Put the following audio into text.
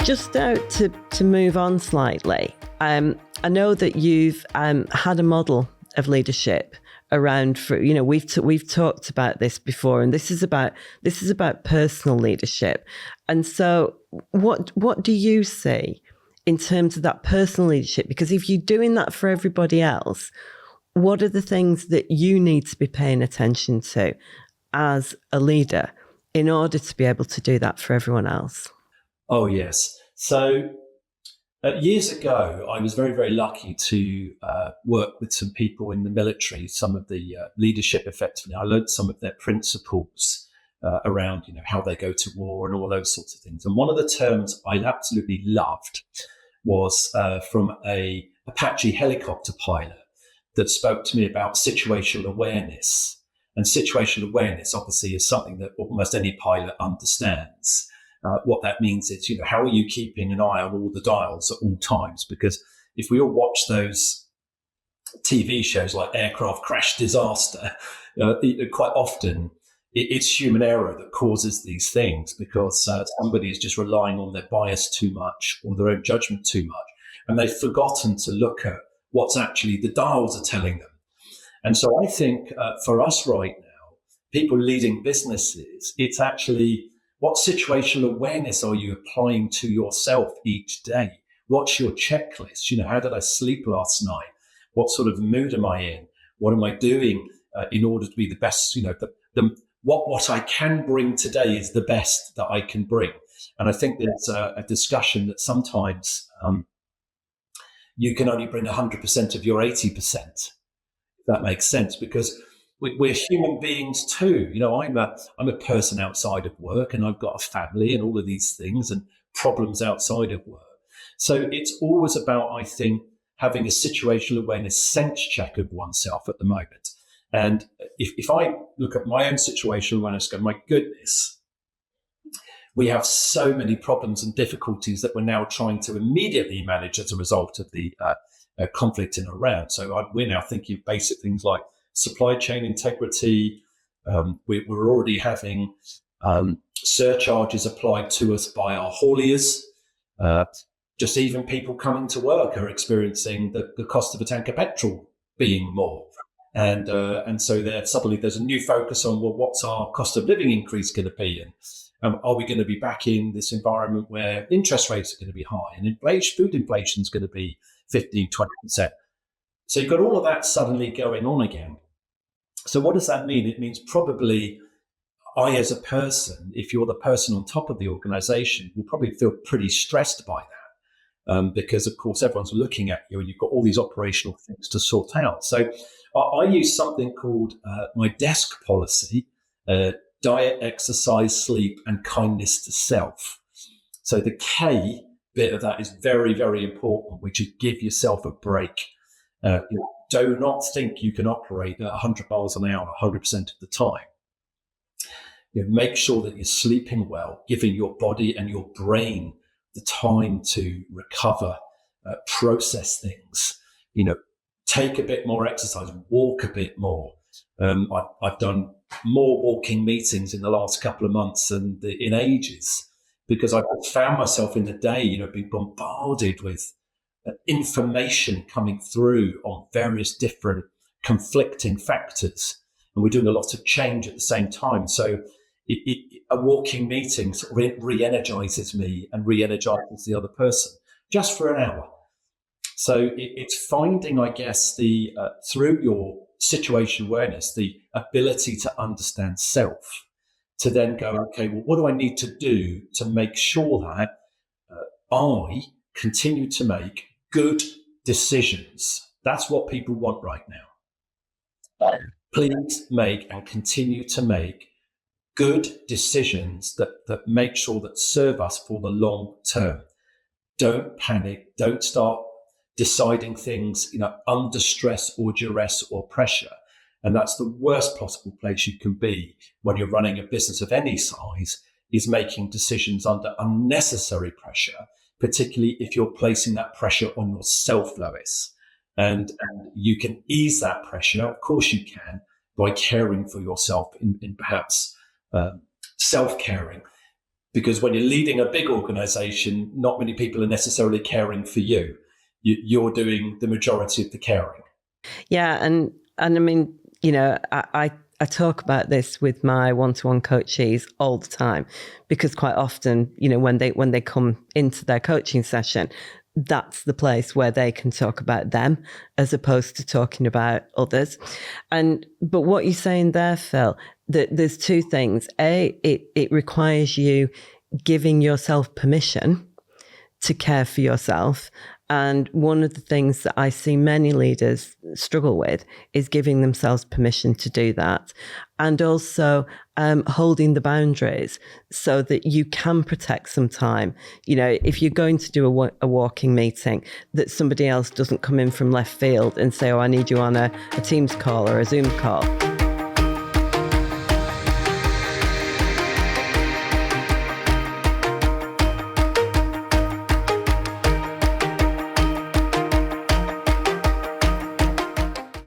Just out to move on slightly, I know that you've had a model of leadership around for, we've talked about this before, and this is about personal leadership. And so what do you see in terms of that personal leadership? Because if you're doing that for everybody else, what are the things that you need to be paying attention to as a leader in order to be able to do that for everyone else? Oh, yes. So years ago, I was very, very lucky to work with some people in the military, some of the leadership effectively. I learned some of their principles around, how they go to war and all those sorts of things. And one of the terms I absolutely loved was from a Apache helicopter pilot that spoke to me about situational awareness. And situational awareness, obviously, is something that almost any pilot understands. What that means is, how are you keeping an eye on all the dials at all times? Because if we all watch those TV shows like Aircraft Crash Disaster, quite often it's human error that causes these things because somebody is just relying on their bias too much or their own judgment too much. And they've forgotten to look at what's actually the dials are telling them. And so I think for us right now, people leading businesses, it's actually, what situational awareness are you applying to yourself each day? What's your checklist? How did I sleep last night? What sort of mood am I in? What am I doing in order to be the best? What I can bring today is the best that I can bring. And I think there's a discussion that sometimes you can only bring 100% of your 80%. If that makes sense, because we're human beings too. I'm a person outside of work, and I've got a family and all of these things and problems outside of work. So it's always about, I think, having a situational awareness sense check of oneself at the moment. And if I look at my own situational awareness, go, my goodness, we have so many problems and difficulties that we're now trying to immediately manage as a result of the conflict in Iran. So we're now thinking of basic things like supply chain integrity. We're already having surcharges applied to us by our hauliers. Just even people coming to work are experiencing the cost of a tank of petrol being more. And so suddenly there's a new focus on, well, what's our cost of living increase going to be? And are we going to be back in this environment where interest rates are going to be high and food inflation is going to be 15, 20%? So you've got all of that suddenly going on again. So what does that mean? It means probably I, as a person, if you're the person on top of the organization, will probably feel pretty stressed by that because, of course, everyone's looking at you and you've got all these operational things to sort out. So I use something called my DESK policy, diet, exercise, sleep, and kindness to self. So the K bit of that is very, very important, which is give yourself a break. Do not think you can operate at 100 miles an hour 100% of the time. Make sure that you're sleeping well, giving your body and your brain the time to recover, process things. Take a bit more exercise, walk a bit more. I've done more walking meetings in the last couple of months than in ages because I've found myself in the day, being bombarded with information coming through on various different conflicting factors. And we're doing a lot of change at the same time. So a walking meeting sort of re-energizes me and re-energizes the other person just for an hour. So it's finding, I guess, through your situation awareness, the ability to understand self, to then go, okay, well, what do I need to do to make sure that I continue to make good decisions? That's what people want right now. Please make and continue to make good decisions that make sure that serve us for the long term. Don't panic. Don't start deciding things, under stress or duress or pressure. And that's the worst possible place you can be when you're running a business of any size, is making decisions under unnecessary pressure, particularly if you're placing that pressure on yourself, Lois. And you can ease that pressure, of course you can, by caring for yourself in perhaps self-caring. because when you're leading a big organization, not many people are necessarily caring for you. You're doing the majority of the caring. Yeah. And I mean, I talk about this with my one-to-one coachees all the time, because quite often, when they come into their coaching session, that's the place where they can talk about them as opposed to talking about others. But what you're saying there, Phil, that there's two things. It requires you giving yourself permission to care for yourself. And one of the things that I see many leaders struggle with is giving themselves permission to do that. And also holding the boundaries so that you can protect some time. If you're going to do a walking meeting, that somebody else doesn't come in from left field and say, oh, I need you on a Teams call or a Zoom call.